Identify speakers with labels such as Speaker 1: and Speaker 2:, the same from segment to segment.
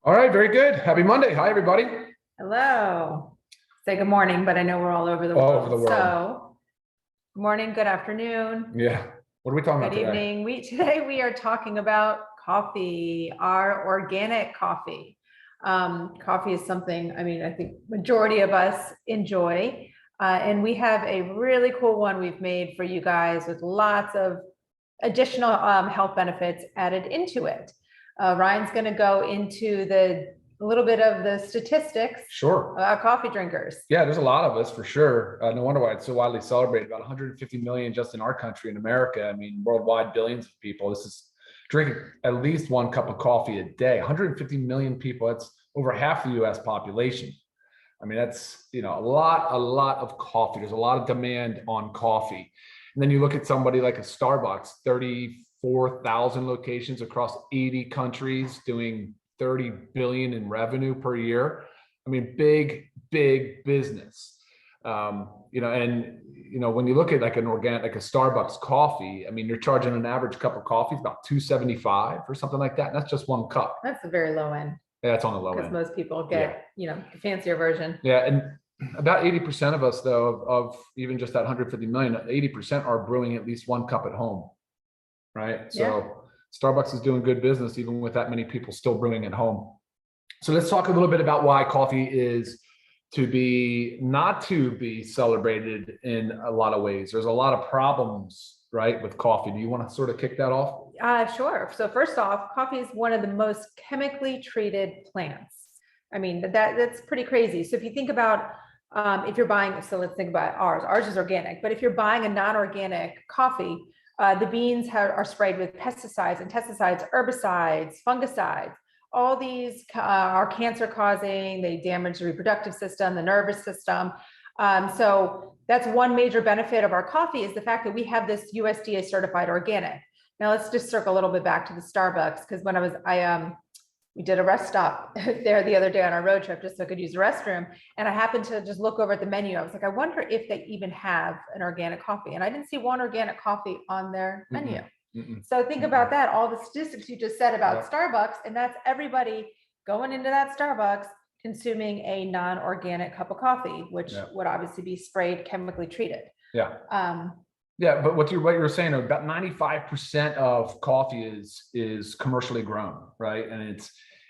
Speaker 1: All right, very good. Happy Monday. Hi, everybody.
Speaker 2: Hello. Say good morning, but I know we're all over the
Speaker 1: All
Speaker 2: world.
Speaker 1: over the world.
Speaker 2: So, good morning, good afternoon,
Speaker 1: Yeah. What are we talking about
Speaker 2: good
Speaker 1: today?
Speaker 2: evening. Today we are talking about coffee, our organic coffee. Coffee is something, I think majority of us enjoy. And we have a really cool one we've made for you guys with lots of additional health benefits added into it. Ryan's going to go into a little bit of the statistics.
Speaker 1: Sure.
Speaker 2: About coffee drinkers.
Speaker 1: Yeah, there's a lot of us for sure. No wonder why it's so widely celebrated. About 150 million just in our country, in America. I mean, worldwide, billions of people. This is drinking at least one cup of coffee a day. 150 million people. That's over half the U.S. population. I mean, that's, a lot of coffee. There's a lot of demand on coffee. And then you look at somebody like a Starbucks, 34,000 locations across 80 countries, doing 30 billion in revenue per year. I mean, big business. When you look at like an organic, like a Starbucks coffee, I mean, you're charging an average cup of coffee about $2.75 or something like that. And that's just one cup.
Speaker 2: That's the very low end.
Speaker 1: Yeah, that's on the low end.
Speaker 2: Because most people get, the fancier version.
Speaker 1: Yeah, and about 80% of us, though, of even just that 150 million, 80% are brewing at least one cup at home, right? So Starbucks is doing good business even with that many people still brewing at home. So let's talk a little bit about why coffee is not to be celebrated in a lot of ways. There's a lot of problems, right, with coffee. Do you want to sort of kick that off?
Speaker 2: Sure. So first off, coffee is one of the most chemically treated plants. I mean, that's pretty crazy. So if you think about if you're buying, so let's think about ours is organic, but if you're buying a non-organic coffee, the beans are sprayed with pesticides, herbicides, fungicides. All these are cancer causing, they damage the reproductive system, the nervous system. So that's one major benefit of our coffee is the fact that we have this USDA certified organic. Now let's just circle a little bit back to the Starbucks, because when we did a rest stop there the other day on our road trip just so I could use the restroom. And I happened to just look over at the menu. I was like, I wonder if they even have an organic coffee. And I didn't see one organic coffee on their menu. So think about that, all the statistics you just said about Starbucks, and that's everybody going into that Starbucks consuming a non-organic cup of coffee, which would obviously be sprayed, chemically treated.
Speaker 1: But what you were saying, about 95% of coffee is commercially grown, right? And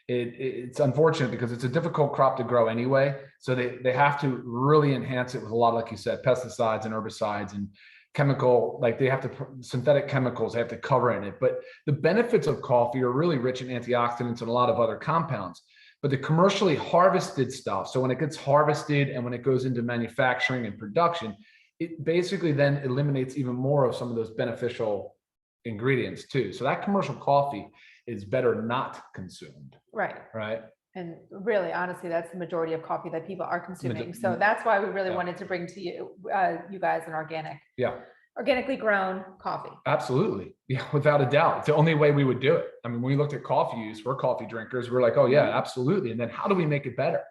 Speaker 1: it's unfortunate because it's a difficult crop to grow anyway. So they have to really enhance it with a lot, like you said, pesticides and herbicides and chemical, like they have to synthetic chemicals, they have to cover in it. But the benefits of coffee are really rich in antioxidants and a lot of other compounds. But the commercially harvested stuff, so when it gets harvested and when it goes into manufacturing and production, it basically then eliminates even more of some of those beneficial ingredients too. So that commercial coffee is better not consumed. Right.
Speaker 2: And really, honestly, that's the majority of coffee that people are consuming. So that's why we really wanted to bring to you, you guys, an organically grown coffee.
Speaker 1: Absolutely. Yeah, without a doubt. It's the only way we would do it. I mean, when we looked at coffee use, we're coffee drinkers. We're like, oh yeah, absolutely. And then how do we make it better?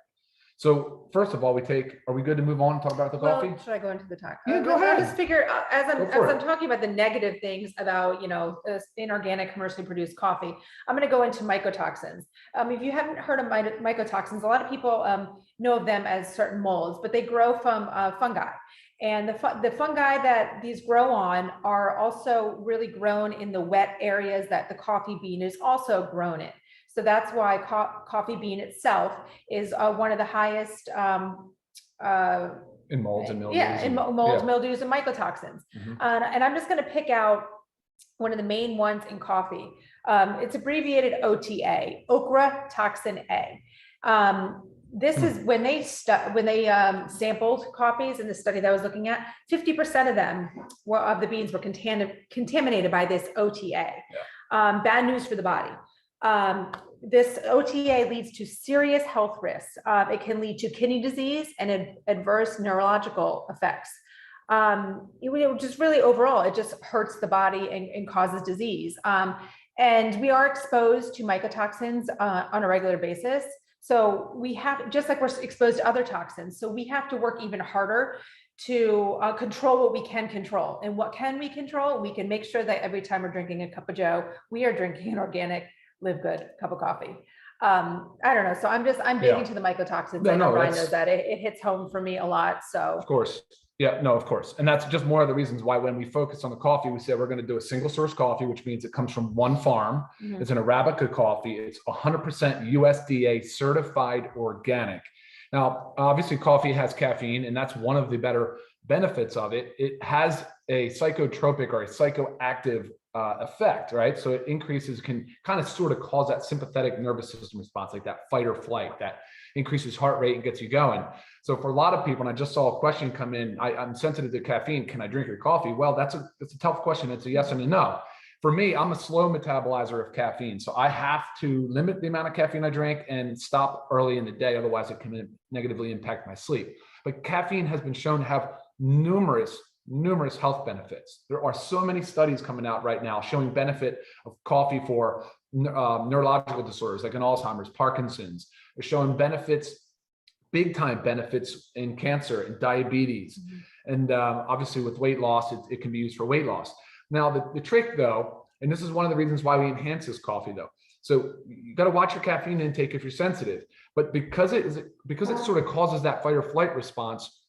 Speaker 1: So first of all, are we good to move on and talk about the coffee?
Speaker 2: Should I go into the talk?
Speaker 1: Yeah, go ahead.
Speaker 2: I just figure as I'm talking about the negative things about, inorganic commercially produced coffee, I'm going to go into mycotoxins. If you haven't heard of mycotoxins, a lot of people know of them as certain molds, but they grow from fungi. And the fungi that these grow on are also really grown in the wet areas that the coffee bean is also grown in. So that's why coffee bean itself is one of the highest
Speaker 1: in molds and mildews.
Speaker 2: Yeah, in molds, mildews, and mycotoxins. And I'm just going to pick out one of the main ones in coffee. It's abbreviated OTA, okra toxin A. This is when they sampled coffees in the study that I was looking at, 50% of them of the beans were contaminated by this OTA. Bad news for the body. This OTA leads to serious health risks. It can lead to kidney disease and adverse neurological effects. Just really overall, it just hurts the body and causes disease. And we are exposed to mycotoxins on a regular basis. So we have, just like we're exposed to other toxins, so we have to work even harder to control what we can control. And what can we control? We can make sure that every time we're drinking a cup of joe, we are drinking an organic LiveGood cup of coffee. I don't know. So I'm big
Speaker 1: Yeah.
Speaker 2: into the mycotoxins.
Speaker 1: No,
Speaker 2: I know
Speaker 1: no,
Speaker 2: Ryan
Speaker 1: that's
Speaker 2: knows that it hits home for me a lot. So
Speaker 1: of course. Yeah, no, of course. And that's just more of the reasons why when we focus on the coffee, we say we're going to do a single source coffee, which means it comes from one farm.
Speaker 2: Mhm.
Speaker 1: It's an Arabica coffee. It's 100% USDA certified organic. Now, obviously coffee has caffeine, and that's one of the better benefits of it. It has a psychotropic or a psychoactive effect, right? So it increases, can kind of sort of cause that sympathetic nervous system response, like that fight or flight, that increases heart rate and gets you going. So for a lot of people, and I just saw a question come in, I'm sensitive to caffeine. Can I drink your coffee? Well, that's a tough question. It's a yes and a no. For me, I'm a slow metabolizer of caffeine. So I have to limit the amount of caffeine I drink and stop early in the day. Otherwise, it can negatively impact my sleep. But caffeine has been shown to have numerous health benefits. There are so many studies coming out right now showing benefit of coffee for neurological disorders like in Alzheimer's, Parkinson's. They're showing benefits, big time benefits in cancer and diabetes. Mm-hmm. And obviously with weight loss, it can be used for weight loss. Now the trick though, and this is one of the reasons why we enhance this coffee though. So you got to watch your caffeine intake if you're sensitive, but because it sort of causes that fight or flight response,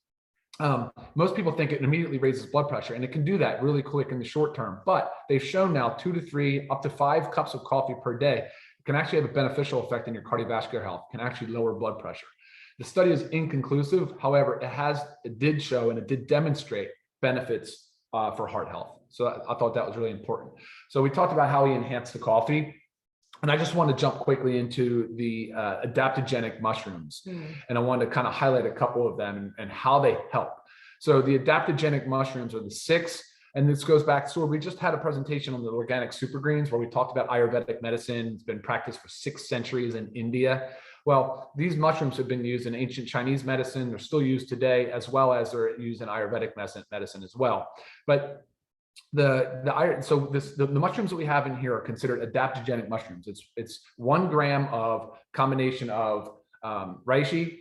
Speaker 1: most people think it immediately raises blood pressure, and it can do that really quick in the short term. But they've shown now 2 to 3, up to 5 cups of coffee per day can actually have a beneficial effect on your cardiovascular health, can actually lower blood pressure. The study is inconclusive. However, it did show and it did demonstrate benefits for heart health. So I thought that was really important. So we talked about how we enhance the coffee. And I just want to jump quickly into the adaptogenic mushrooms. And I wanted to kind of highlight a couple of them and how they help. So the adaptogenic mushrooms are the 6, and this goes back, so we just had a presentation on the organic super greens where we talked about Ayurvedic medicine. It's been practiced for 6 centuries in India. Well, these mushrooms have been used in ancient Chinese medicine. They're still used today, as well as they're used in Ayurvedic medicine as well. But the mushrooms that we have in here are considered adaptogenic mushrooms. It's 1 gram of combination of reishi,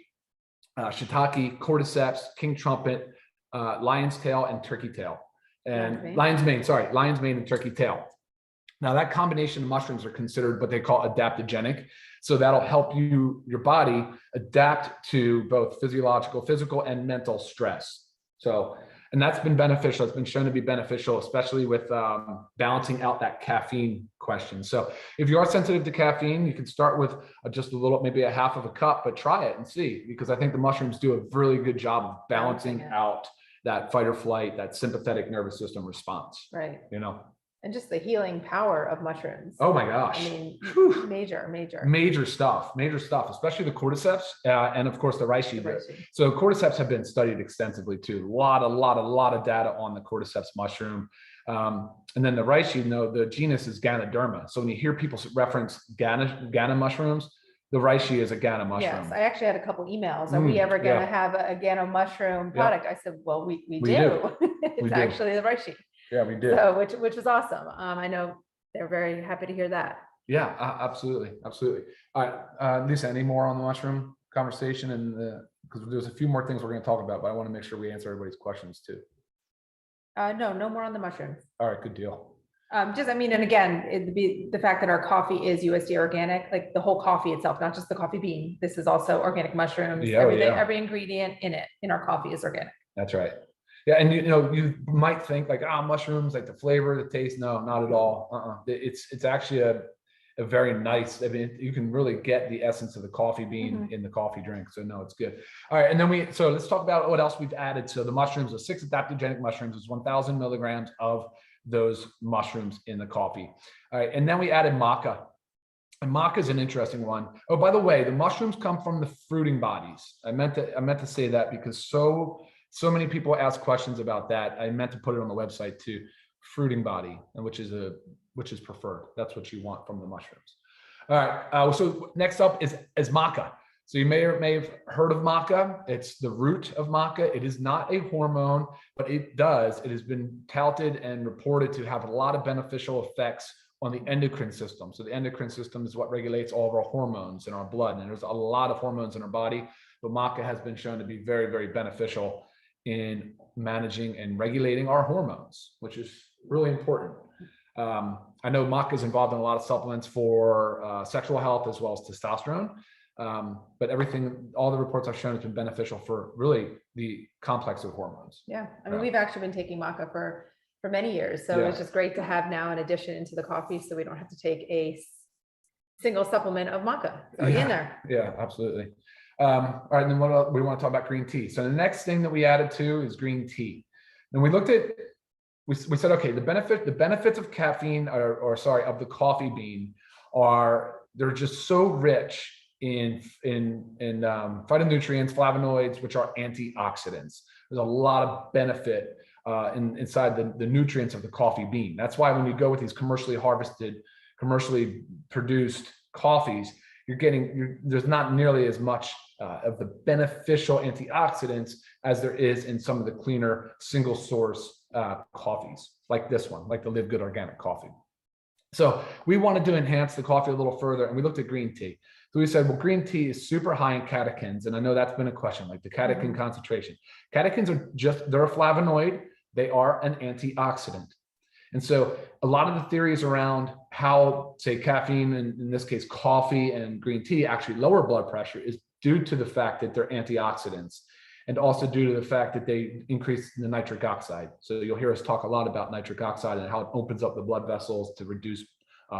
Speaker 1: shiitake, cordyceps, king trumpet, lion's tail, and turkey tail, and lion's mane and turkey tail. Now that combination of mushrooms are considered what they call adaptogenic. So that'll help your body adapt to both physical and mental stress. So, and that's been beneficial. It's been shown to be beneficial, especially with balancing out that caffeine question. So if you are sensitive to caffeine, you can start with just a little, maybe a half of a cup, but try it and see, because I think the mushrooms do a really good job of balancing out that fight or flight, that sympathetic nervous system response.
Speaker 2: Right.
Speaker 1: You know,
Speaker 2: and just the healing power of mushrooms.
Speaker 1: Oh my gosh.
Speaker 2: I mean, major stuff, especially the cordyceps and of course the reishi. So cordyceps have been studied extensively too. A lot of data on the cordyceps mushroom. And then the reishi, the genus is Ganoderma. So when you hear people reference Gana mushrooms, the reishi is a Gana mushroom. Yes, I actually had a couple emails. Are we ever going to have a Gana mushroom product? I said, well, we do. It's actually the reishi.
Speaker 1: Yeah, we did.
Speaker 2: So, which was awesome. I know they're very happy to hear that.
Speaker 1: Yeah, absolutely. All right, Lisa, any more on the mushroom conversation? And because there's a few more things we're going to talk about, but I want to make sure we answer everybody's questions too.
Speaker 2: No more on the mushrooms.
Speaker 1: All right, good deal.
Speaker 2: And again, it'd be the fact that our coffee is USDA organic, like the whole coffee itself, not just the coffee bean. This is also organic mushrooms. Every ingredient in our coffee is organic.
Speaker 1: That's right. Yeah, and you might think like, mushrooms, like the flavor, the taste. No, not at all. It's actually a very nice. I mean, you can really get the essence of the coffee bean in the coffee drink. So no, it's good. All right, and then so let's talk about what else we've added. So the mushrooms, the 6 adaptogenic mushrooms, is 1,000 milligrams of those mushrooms in the coffee. All right, and then we added maca. And maca is an interesting one. Oh, by the way, the mushrooms come from the fruiting bodies. I meant to say that because so many people ask questions about that. I meant to put it on the website too. Fruiting body, and which is preferred. That's what you want from the mushrooms. All right. So next up is maca. So you may have heard of maca. It's the root of maca. It is not a hormone, but it has been touted and reported to have a lot of beneficial effects on the endocrine system. So the endocrine system is what regulates all of our hormones in our blood. And there's a lot of hormones in our body, but maca has been shown to be very, very beneficial in managing and regulating our hormones, which is really important. I I know maca is involved in a lot of supplements for sexual health as well as testosterone. But all the reports I've shown has been beneficial for really the complex of hormones.
Speaker 2: Yeah. I mean, we've actually been taking maca for many years. So it's just great to have now an addition into the coffee so we don't have to take a single supplement of maca. It's already in there.
Speaker 1: Yeah, absolutely. All right, and then what else? We want to talk about green tea. So the next thing that we added to is green tea. And we looked at, we said, okay, the benefits of caffeine of the coffee bean they're just so rich in phytonutrients, flavonoids, which are antioxidants. There's a lot of benefit inside the nutrients of the coffee bean. That's why when you go with these commercially harvested, commercially produced coffees, there's not nearly as much of the beneficial antioxidants as there is in some of the cleaner single source coffees, like this one, like the LiveGood Organic Coffee. So we wanted to enhance the coffee a little further, and we looked at green tea. So we said, well, green tea is super high in catechins, and I know that's been a question, like the catechin concentration. Catechins they're a flavonoid. They are an antioxidant. And so a lot of the theories around how, say, caffeine, and in this case, coffee and green tea actually lower blood pressure is due to the fact that they're antioxidants, and also due to the fact that they increase the nitric oxide. So you'll hear us talk a lot about nitric oxide and how it opens up the blood vessels to reduce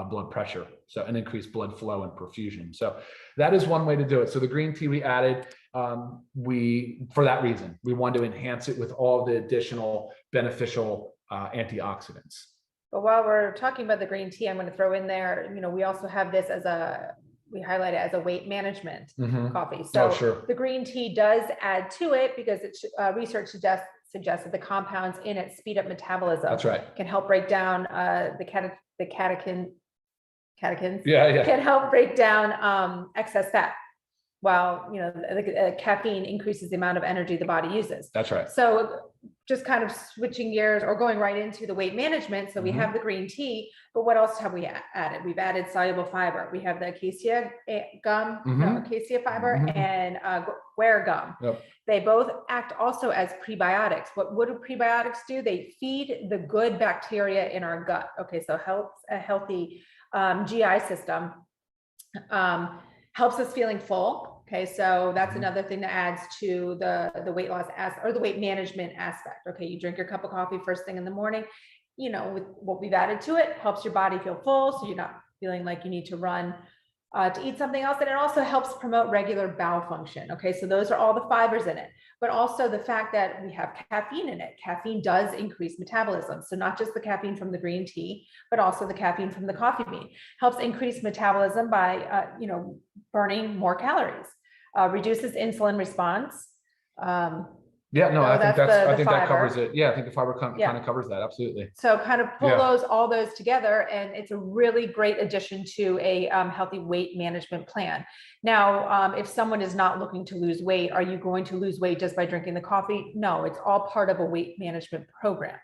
Speaker 1: blood pressure, and increase blood flow and perfusion. So that is one way to do it. So the green tea we added, for that reason, we wanted to enhance it with all the additional beneficial antioxidants.
Speaker 2: But while we're talking about the green tea, I'm going to throw in there, we also have this we highlight it as a weight management coffee. So the green tea does add to it because research suggests that the compounds in it speed up metabolism.
Speaker 1: That's right.
Speaker 2: Can help break down the catechins.
Speaker 1: Yeah.
Speaker 2: Can help break down excess fat. While the caffeine increases the amount of energy the body uses.
Speaker 1: That's right.
Speaker 2: So just kind of switching gears or going right into the weight management. So we have the green tea, but what else have we added? We've added soluble fiber. We have the acacia acacia fiber and guar gum. Yep. They both act also as prebiotics. What do prebiotics do? They feed the good bacteria in our gut. Okay, so helps a healthy GI system. Helps us feeling full. Okay, so that's another thing that adds to the weight loss or the weight management aspect. Okay, you drink your cup of coffee first thing in the morning. With what we've added to it, helps your body feel full, so you're not feeling like you need to run to eat something else. And it also helps promote regular bowel function. Okay, so those are all the fibers in it, but also the fact that we have caffeine in it. Caffeine does increase metabolism. So not just the caffeine from the green tea, but also the caffeine from the coffee bean helps increase metabolism by, burning more calories, reduces insulin response.
Speaker 1: I think that covers it. Yeah, I think the fiber kind of covers that. Absolutely.
Speaker 2: So kind of pull all those together, and it's a really great addition to a healthy weight management plan. Now, if someone is not looking to lose weight, are you going to lose weight just by drinking the coffee? No, it's all part of a weight management program.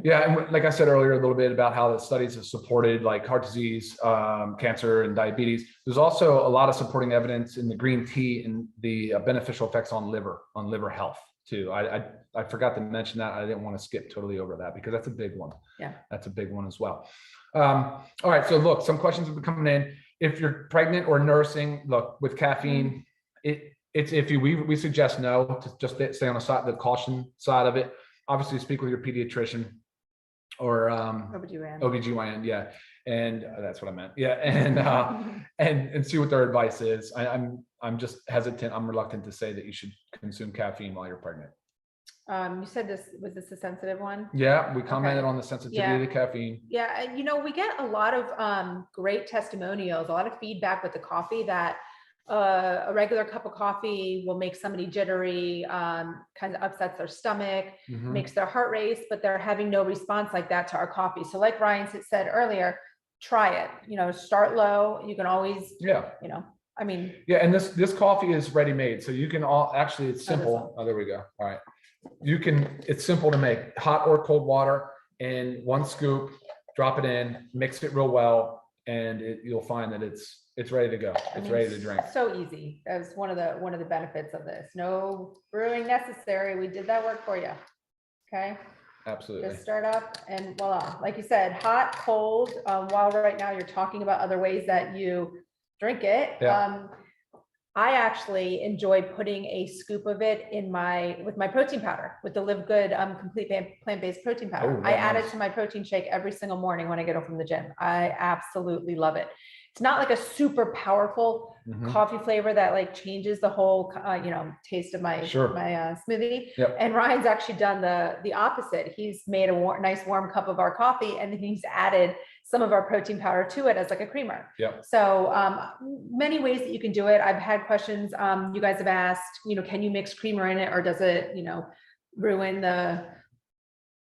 Speaker 1: Yeah, and like I said earlier, a little bit about how the studies have supported like heart disease, cancer, and diabetes. There's also a lot of supporting evidence in the green tea and the beneficial effects on liver health too. I forgot to mention that. I didn't want to skip totally over that because that's a big one. Yeah, that's a big one as well. All right, so look, some questions have been coming in. If you're pregnant or nursing, look, with caffeine, we suggest no, to just stay on the caution side of it. Obviously, speak with your pediatrician or OBGYN, yeah, and that's what I meant, yeah, and see what their advice is. I'm just hesitant. I'm reluctant to say that you should consume caffeine while you're pregnant.
Speaker 2: You said was this a sensitive one?
Speaker 1: Yeah, we commented on the sensitivity to caffeine.
Speaker 2: Yeah, we get a lot of great testimonials, a lot of feedback with the coffee that a regular cup of coffee will make somebody jittery, kind of upsets their stomach, makes their heart race, but they're having no response like that to our coffee. So like Ryan said earlier, try it, start low. You can always, and
Speaker 1: this coffee is ready made. So you can actually, it's simple. Oh, there we go. All right. It's simple to make. Hot or cold water and 1 scoop, drop it in, mix it real well. And you'll find that it's ready to go. It's ready to drink.
Speaker 2: So easy. That's one of the benefits of this. No brewing necessary. We did that work for you. Okay.
Speaker 1: Absolutely.
Speaker 2: Just start up and voila. Like you said, hot, cold, while right now you're talking about other ways that you drink it.
Speaker 1: Yeah.
Speaker 2: I actually enjoy putting a scoop of it in with my protein powder, with the LiveGood complete plant-based protein powder.
Speaker 1: Oh,
Speaker 2: I
Speaker 1: yeah,
Speaker 2: add
Speaker 1: nice.
Speaker 2: it to my protein shake every single morning when I get home from the gym. I absolutely love it. It's not like a super powerful coffee flavor that like changes the whole, taste of my
Speaker 1: Sure.
Speaker 2: my smoothie.
Speaker 1: Yep.
Speaker 2: And Ryan's actually done the opposite. He's made a nice warm cup of our coffee, and then he's added some of our protein powder to it as like a creamer.
Speaker 1: Yep.
Speaker 2: So many ways that you can do it. I've had questions. You guys have asked, can you mix creamer in it, or does it, ruin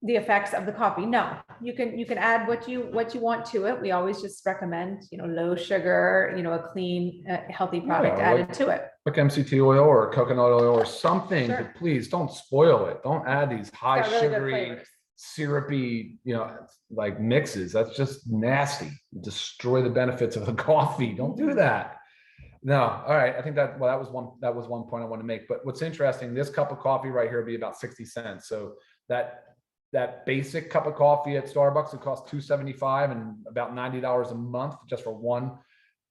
Speaker 2: the effects of the coffee? No, you can add what you want to it. We always just recommend, low sugar, a clean, healthy product added to it.
Speaker 1: Like MCT oil or coconut oil or something,
Speaker 2: Sure.
Speaker 1: but please don't spoil it. Don't add these high
Speaker 2: Really
Speaker 1: sugary, syrupy, like mixes. That's just nasty. Destroy the benefits of the coffee. Don't do that. No. All right. I think that was one point I want to make. But what's interesting, this cup of coffee right here would be about 60 cents. So that basic cup of coffee at Starbucks, it costs $2.75 and about $90 a month just for one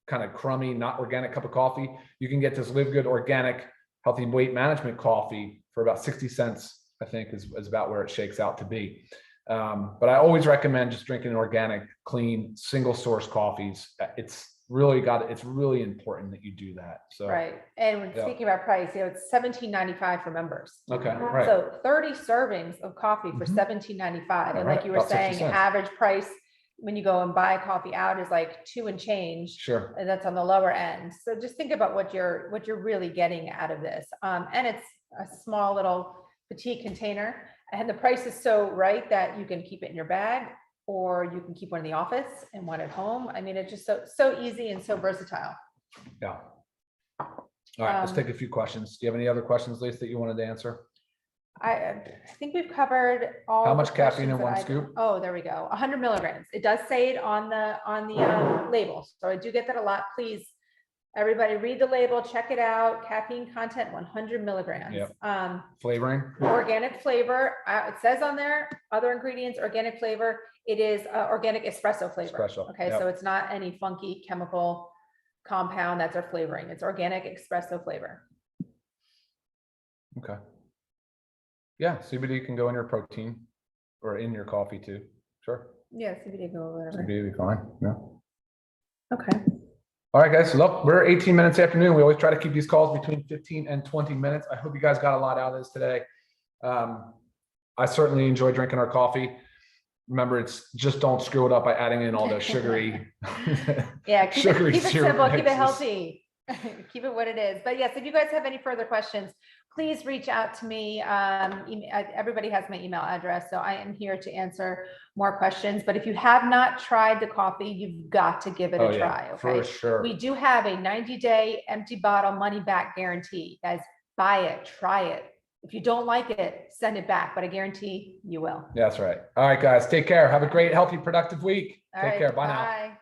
Speaker 1: kind of crummy, not organic cup of coffee. You can get this LiveGood Organic Healthy Weight Management coffee for about 60 cents, I think is about where it shakes out to be. But I always recommend just drinking organic, clean, single source coffees. It's really important that you do that. So
Speaker 2: right. And when speaking about price, it's $17.95 for members.
Speaker 1: Okay. Right.
Speaker 2: So 30 servings of coffee for $17.95. And like you were saying, average price when you go and buy coffee out is like $2 and change.
Speaker 1: Sure.
Speaker 2: And that's on the lower end. So just think about what you're really getting out of this. And it's a small little petite container, and the price is so right that you can keep it in your bag, or you can keep one in the office and one at home. I mean, it's just so easy and so versatile.
Speaker 1: Yeah. All right, let's take a few questions. Do you have any other questions, Lisa, that you wanted to answer?
Speaker 2: I think we've covered all.
Speaker 1: How much caffeine in one scoop?
Speaker 2: Oh, there we go. 100 milligrams. It does say it on the label. So I do get that a lot. Please, everybody read the label, check it out. Caffeine content, 100 milligrams.
Speaker 1: Yep. Flavoring?
Speaker 2: Organic flavor. It says on there, other ingredients, organic flavor. It is organic espresso flavor.
Speaker 1: Espresso.
Speaker 2: Okay, so it's not any funky chemical compound that's our flavoring. It's organic espresso flavor.
Speaker 1: Okay. Yeah, CBD can go in your protein or in your coffee too. Sure.
Speaker 2: Yeah, CBD go whatever.
Speaker 1: CBD will be fine. Yeah.
Speaker 2: Okay.
Speaker 1: All right, guys. So look, we're 18 minutes afternoon. We always try to keep these calls between 15 and 20 minutes. I hope you guys got a lot out of this today. I certainly enjoy drinking our coffee. Remember, it's just don't screw it up by adding in all those sugary.
Speaker 2: Yeah, keep it simple, keep it
Speaker 1: mixes.
Speaker 2: Healthy, keep it what it is. But yes, if you guys have any further questions, please reach out to me. Everybody has my email address, so I am here to answer more questions. But if you have not tried the coffee, you've got to give it a try. Okay,
Speaker 1: for sure.
Speaker 2: We do have a 90-day empty bottle money back guarantee. Guys, buy it, try it. If you don't like it, send it back, but I guarantee you will.
Speaker 1: That's right. All right, guys, take care. Have a great, healthy, productive week.
Speaker 2: All
Speaker 1: Take
Speaker 2: right,
Speaker 1: care. Bye now.
Speaker 2: bye.